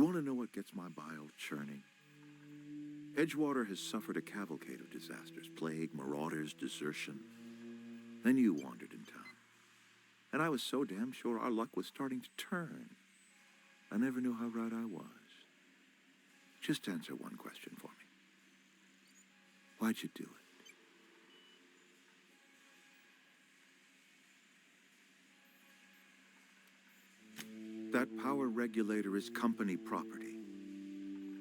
You want to know what gets my bile churning? Edgewater has suffered a cavalcade of disasters, plague, marauders, desertion. Then you wandered in town. And I was so damn sure our luck was starting to turn. I never knew how right I was. Just answer one question for me. Why'd you do it? That power regulator is company property.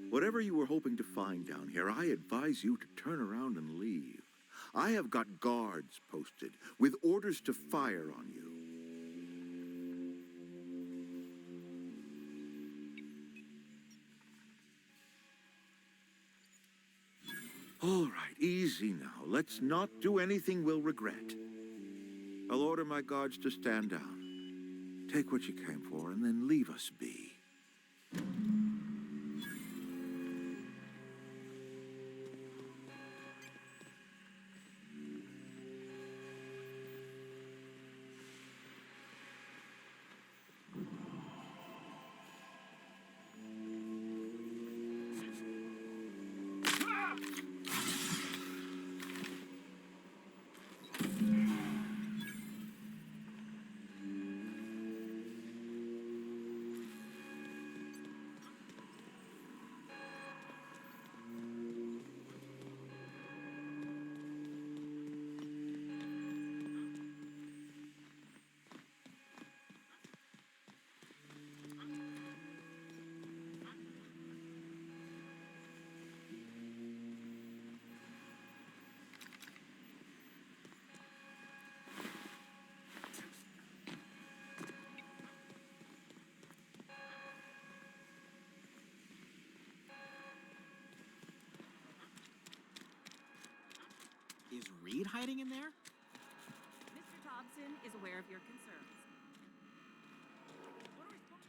Whatever you were hoping to find down here, I advise you to turn around and leave. I have got guards posted with orders to fire on you. All right, easy now. Let's not do anything we'll regret. I'll order my guards to stand down. Take what you came for and then leave us be. Is Reed hiding in there? Mr. Thompson is aware of your concerns. What are we supposed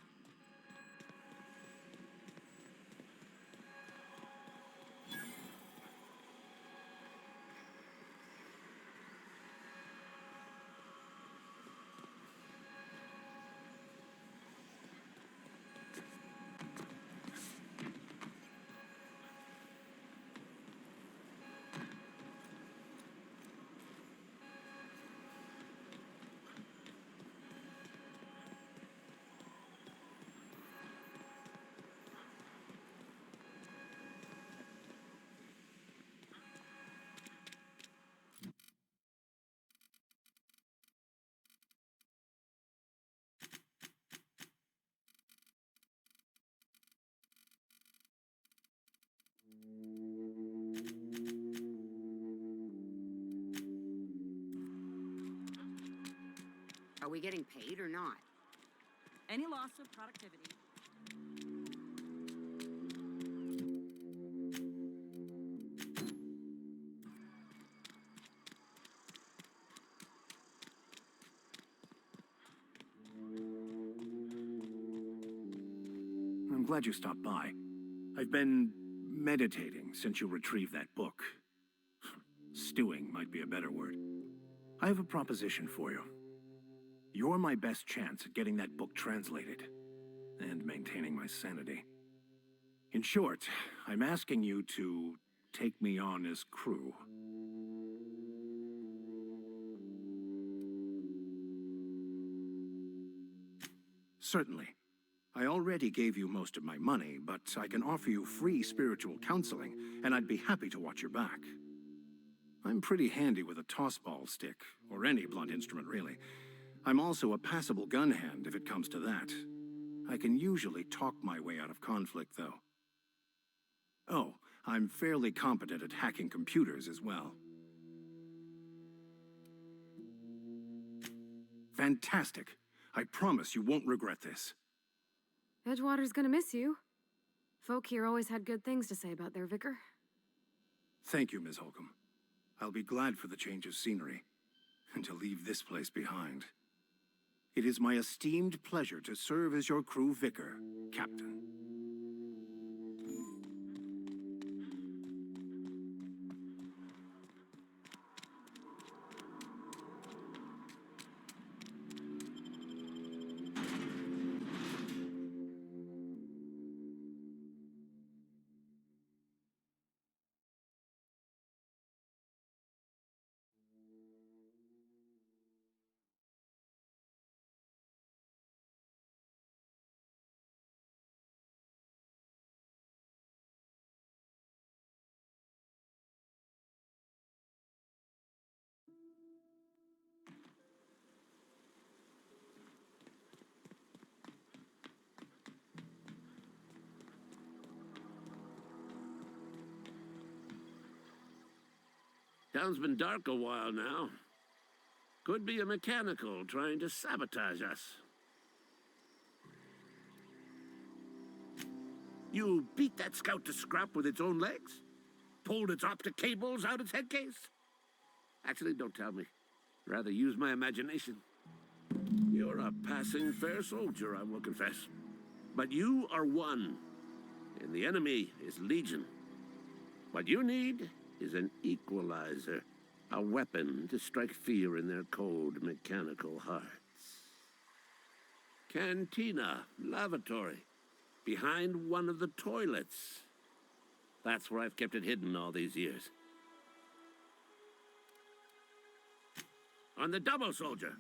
Are we getting paid or not? Any loss of productivity? I'm glad you stopped by. I've been meditating since you retrieved that book. Stewing might be a better word. I have a proposition for you. You're my best chance at getting that book translated, and maintaining my sanity. In short, I'm asking you to take me on as crew. Certainly. I already gave you most of my money, but I can offer you free spiritual counseling, and I'd be happy to watch your back. I'm pretty handy with a tossball stick, or any blunt instrument really. I'm also a passable gun hand if it comes to that. I can usually talk my way out of conflict, though. Oh, I'm fairly competent at hacking computers as well. Fantastic. I promise you won't regret this. Edgewater's gonna miss you. Folk here always had good things to say about their vicar. Thank you, Ms. Holcomb. I'll be glad for the change of scenery, and to leave this place behind. It is my esteemed pleasure to serve as your crew vicar, Captain. Town's been dark a while now. Could be a mechanical trying to sabotage us. You beat that scout to scrap with its own legs? Pulled its optic cables out its head case? Actually, don't tell me. Rather use my imagination. You're a passing fair soldier, I will confess. But you are one, and the enemy is legion. What you need is an equalizer, a weapon to strike fear in their cold, mechanical hearts. Cantina, lavatory, behind one of the toilets. That's where I've kept it hidden all these years. On the double, soldier.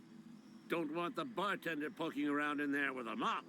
Don't want the bartender poking around in there with a mop.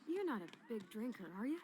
You're not a big drinker, are you?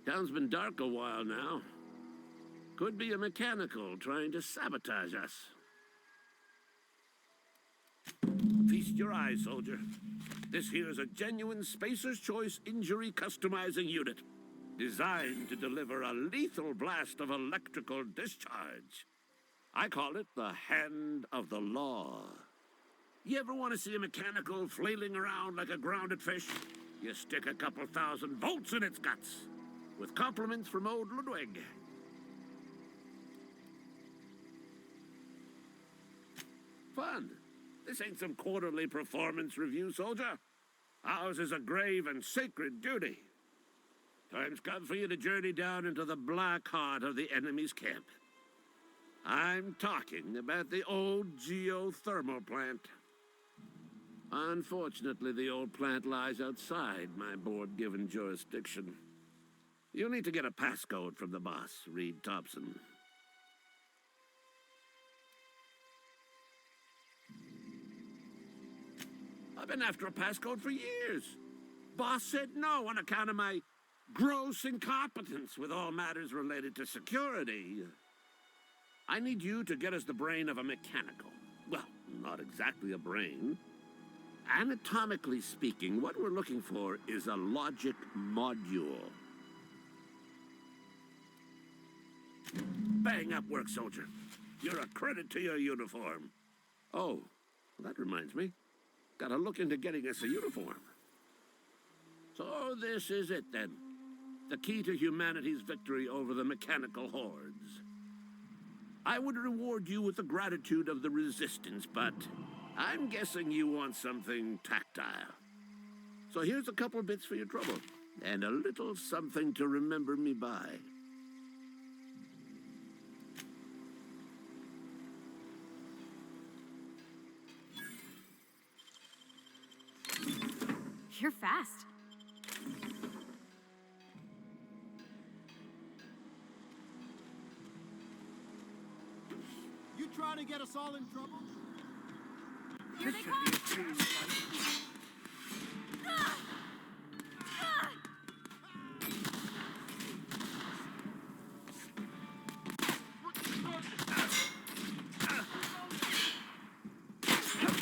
Town's been dark a while now. Could be a mechanical trying to sabotage us. Feast your eyes, soldier. This here is a genuine Spacer's Choice injury customizing unit, designed to deliver a lethal blast of electrical discharge. I call it the Hand of the Law. You ever want to see a mechanical flailing around like a grounded fish? You stick a couple thousand volts in its guts. With compliments from old Ludwig. Fun. This ain't some quarterly performance review, soldier. Ours is a grave and sacred duty. Time's come for you to journey down into the black heart of the enemy's camp. I'm talking about the old geothermal plant. Unfortunately, the old plant lies outside my board-given jurisdiction. You'll need to get a passcode from the boss, Reed Thompson. I've been after a passcode for years. Boss said no on account of my gross incompetence with all matters related to security. I need you to get us the brain of a mechanical. Well, not exactly a brain. Anatomically speaking, what we're looking for is a logic module. Bang up work, soldier. You're a credit to your uniform. Oh, that reminds me. Gotta look into getting us a uniform. So this is it then. The key to humanity's victory over the mechanical hordes. I would reward you with the gratitude of the Resistance, but I'm guessing you want something tactile. So here's a couple bits for your trouble, and a little something to remember me by. You're fast. You trying to get us all in trouble? Here they come!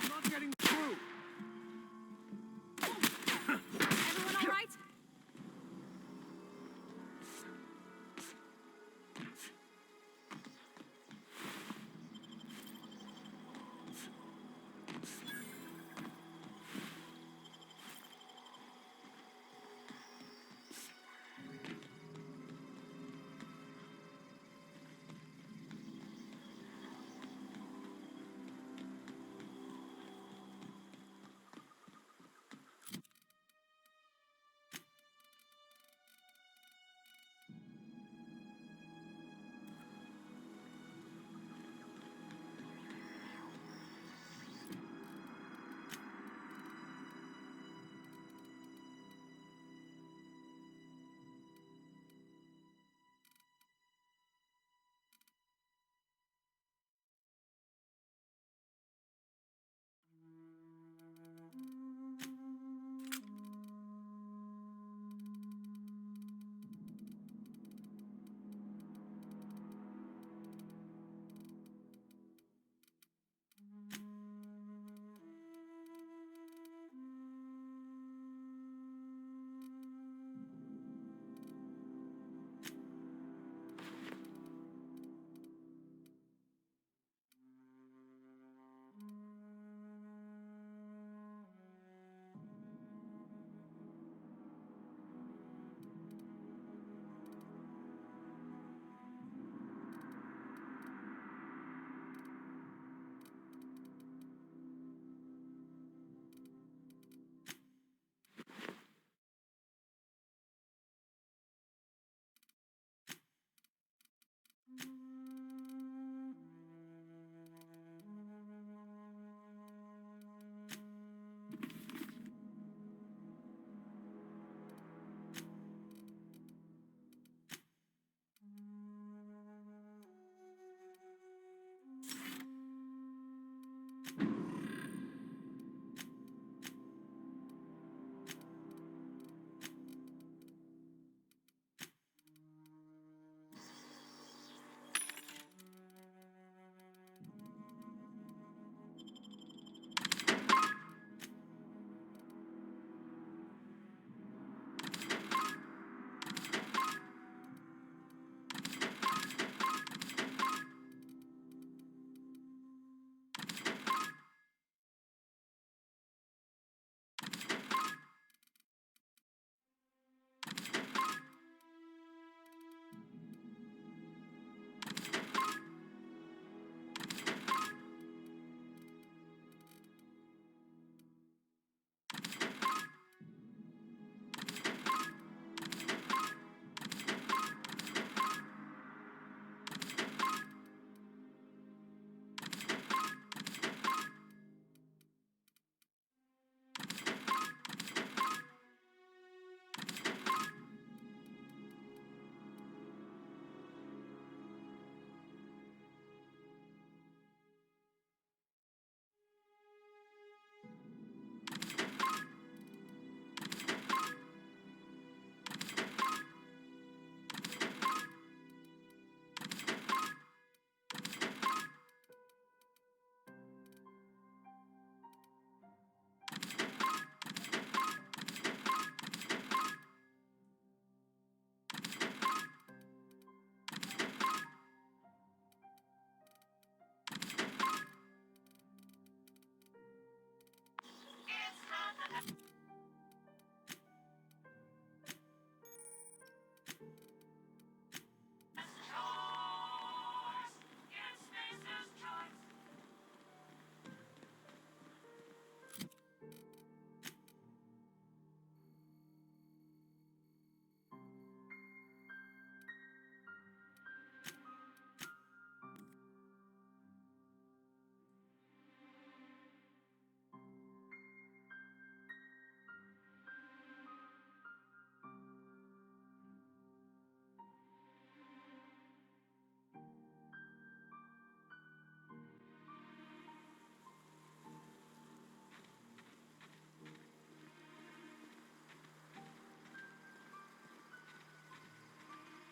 Not getting through! Everyone all right?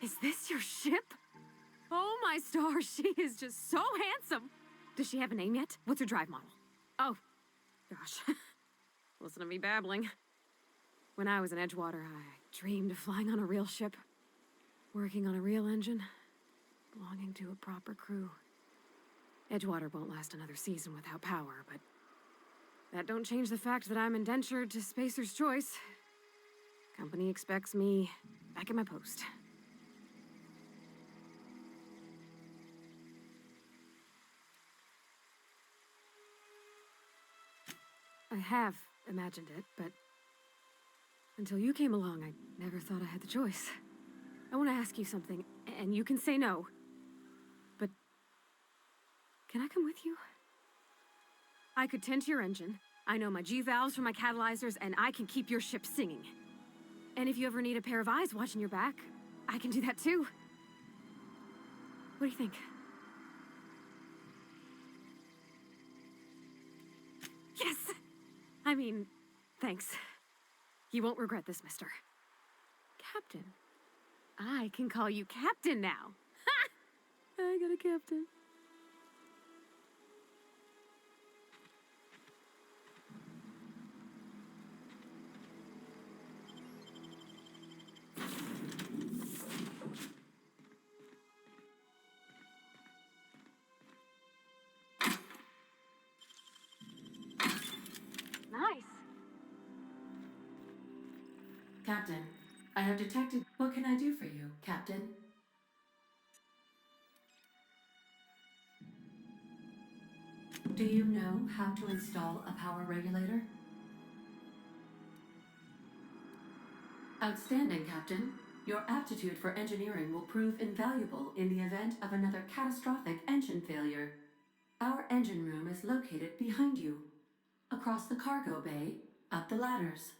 Is this your ship? Oh my stars, she is just so handsome. Does she have a name yet? What's her drive model? Oh, gosh. Listen to me babbling. When I was in Edgewater, I dreamed of flying on a real ship, working on a real engine, belonging to a proper crew. Edgewater won't last another season without power, but that don't change the fact that I'm indentured to Spacer's Choice. Company expects me back at my post. I have imagined it, but until you came along, I never thought I had the choice. I want to ask you something, and you can say no. But can I come with you? I could tend to your engine. I know my G-valves from my catalyzers, and I can keep your ship singing. And if you ever need a pair of eyes watching your back, I can do that too. What do you think? Yes! I mean, thanks. You won't regret this, mister. Captain. I can call you Captain now. Ha! I got a captain. Nice. Captain, I have detected... What can I do for you, Captain? Do you know how to install a power regulator? Outstanding, Captain. Your aptitude for engineering will prove invaluable in the event of another catastrophic engine failure. Our engine room is located behind you. Across the cargo bay, up the ladders.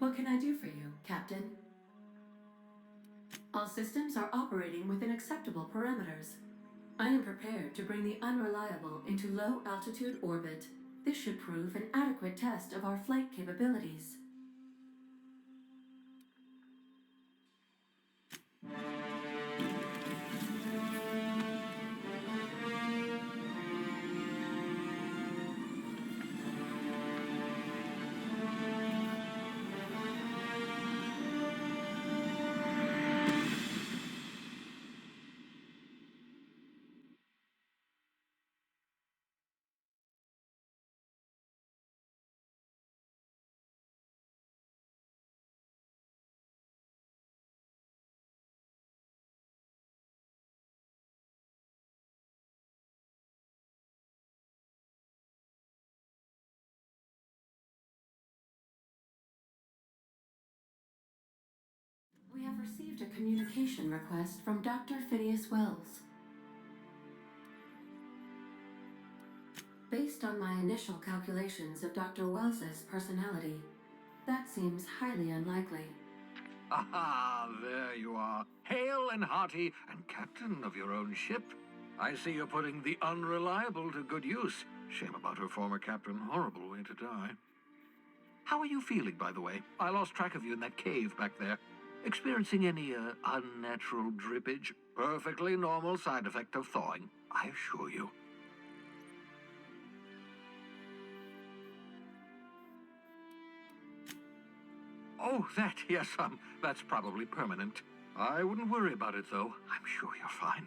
What can I do for you, Captain? All systems are operating within acceptable parameters. I am prepared to bring the Unreliable into low-altitude orbit. This should prove an adequate test of our flight capabilities. We have received a communication request from Dr. Phineas Wells. Based on my initial calculations of Dr. Wells's personality, that seems highly unlikely. Ah, there you are. Hale and hearty, and captain of your own ship. I see you're putting the Unreliable to good use. Shame about her former captain. Horrible way to die. How are you feeling, by the way? I lost track of you in that cave back there. Experiencing any, unnatural drippage? Perfectly normal side effect of thawing, I assure you. Oh, that, yes, that's probably permanent. I wouldn't worry about it, though. I'm sure you're fine.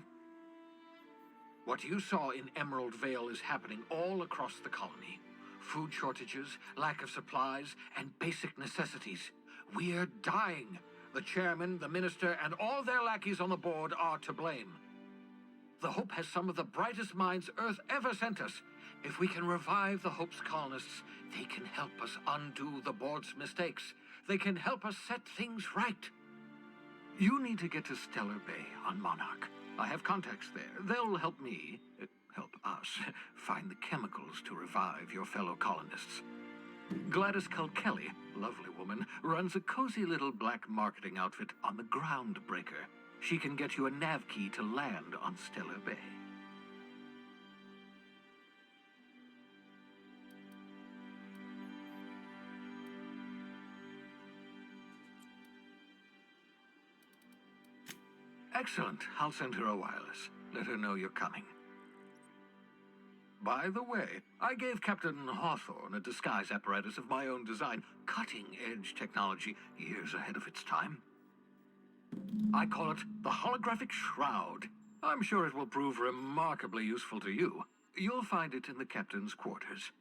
What you saw in Emerald Vale is happening all across the colony. Food shortages, lack of supplies, and basic necessities. We're dying. The chairman, the minister, and all their lackeys on the board are to blame. The Hope has some of the brightest minds Earth ever sent us. If we can revive the Hope's colonists, they can help us undo the board's mistakes. They can help us set things right. You need to get to Stellar Bay on Monarch. I have contacts there. They'll help me, help us, find the chemicals to revive your fellow colonists. Gladys Culkelly, lovely woman, runs a cozy little black marketing outfit on the Groundbreaker. She can get you a nav key to land on Stellar Bay. Excellent. I'll send her a wireless. Let her know you're coming. By the way, I gave Captain Hawthorne a disguise apparatus of my own design, cutting-edge technology years ahead of its time. I call it the Holographic Shroud. I'm sure it will prove remarkably useful to you. You'll find it in the captain's quarters.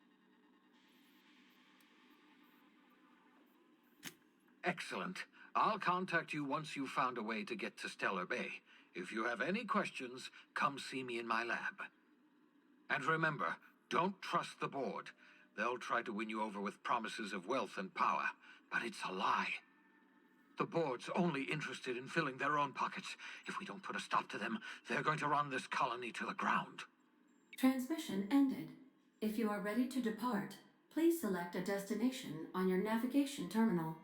Excellent. I'll contact you once you've found a way to get to Stellar Bay. If you have any questions, come see me in my lab. And remember, don't trust the board. They'll try to win you over with promises of wealth and power, but it's a lie. The board's only interested in filling their own pockets. If we don't put a stop to them, they're going to run this colony to the ground. Transmission ended. If you are ready to depart, please select a destination on your navigation terminal.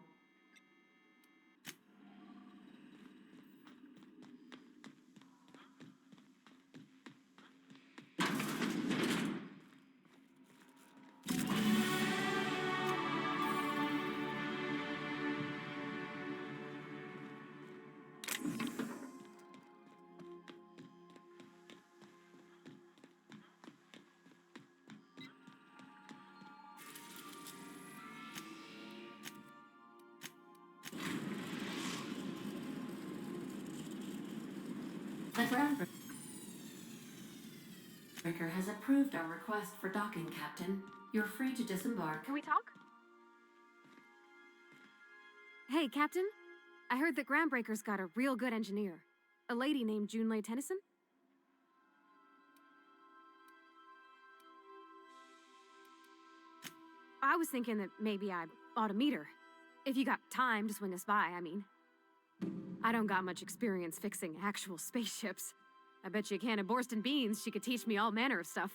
The Groundbreaker has approved our request for docking, Captain. You're free to disembark. Can we talk? Hey, Captain. I heard that Groundbreaker's got a real good engineer. A lady named Junlei Tennyson? I was thinking that maybe I ought to meet her. If you got time to swing us by, I mean. I don't got much experience fixing actual spaceships. I bet you a can of Borston beans she could teach me all manner of stuff.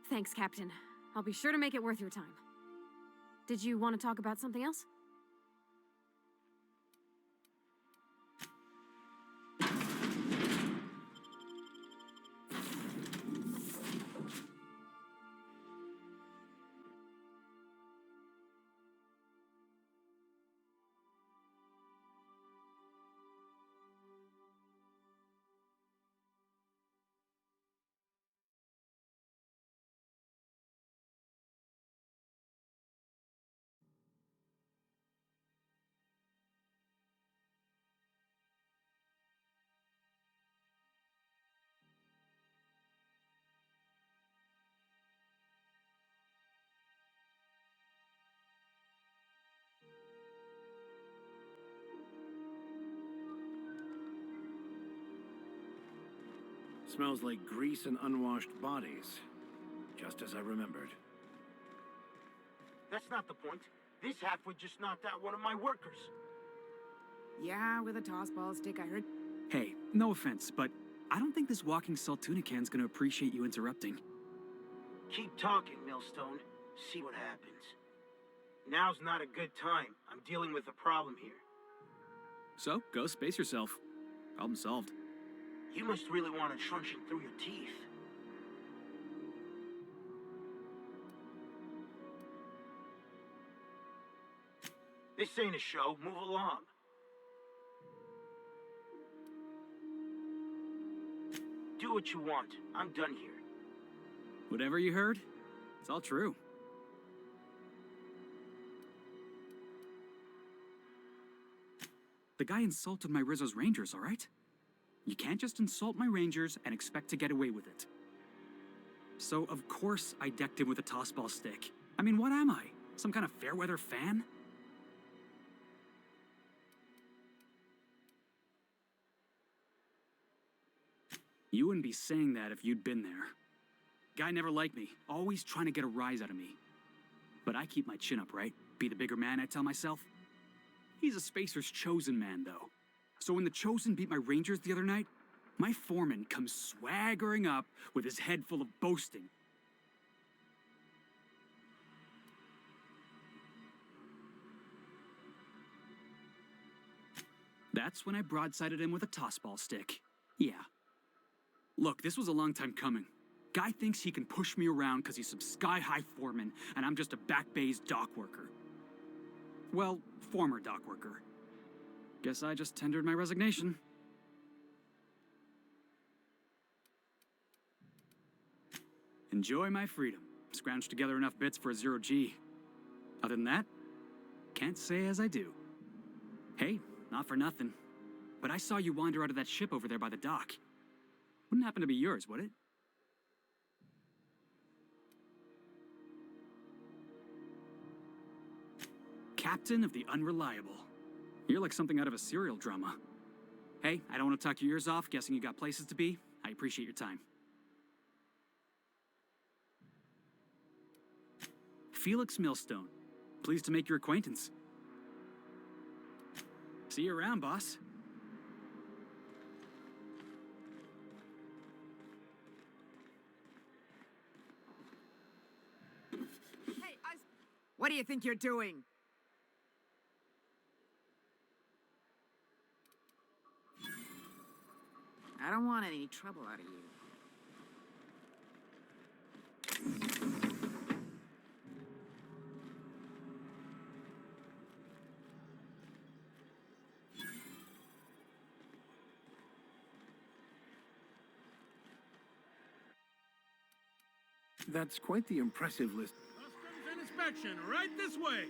Thanks, Captain. I'll be sure to make it worth your time. Did you want to talk about something else? Smells like grease and unwashed bodies. Just as I remembered. That's not the point. This halfwit just knocked out one of my workers. Yeah, with a tossball stick, I heard. Hey, no offense, but I don't think this walking salt tuna can's gonna appreciate you interrupting. Keep talking, Millstone. See what happens. Now's not a good time. I'm dealing with a problem here. So, go space yourself. Problem solved. You must really want it truncheon through your teeth. This ain't a show. Move along. Do what you want. I'm done here. Whatever you heard, it's all true. The guy insulted my Rizzo's Rangers, all right? You can't just insult my Rangers and expect to get away with it. So, of course, I decked him with a tossball stick. I mean, what am I? Some kind of fair-weather fan? You wouldn't be saying that if you'd been there. Guy never liked me, always trying to get a rise out of me. But I keep my chin up, right? Be the bigger man, I tell myself. He's a Spacer's chosen man, though. So when the Chosen beat my Rangers the other night, my foreman comes swaggering up with his head full of boasting. That's when I broadsided him with a tossball stick. Yeah. Look, this was a long time coming. Guy thinks he can push me around because he's some sky-high foreman, and I'm just a back bay's dock worker. Well, former dock worker. Guess I just tendered my resignation. Enjoy my freedom. Scrounged together enough bits for a 0G. Other than that, can't say as I do. Hey, not for nothing, but I saw you wander out of that ship over there by the dock. Wouldn't happen to be yours, would it? Captain of the Unreliable. You're like something out of a serial drama. Hey, I don't want to talk your ears off, guessing you got places to be. I appreciate your time. Felix Millstone. Pleased to make your acquaintance. See you around, boss. Hey, what do you think you're doing? I don't want any trouble out of you. That's quite the impressive list. Customs and inspection, right this way.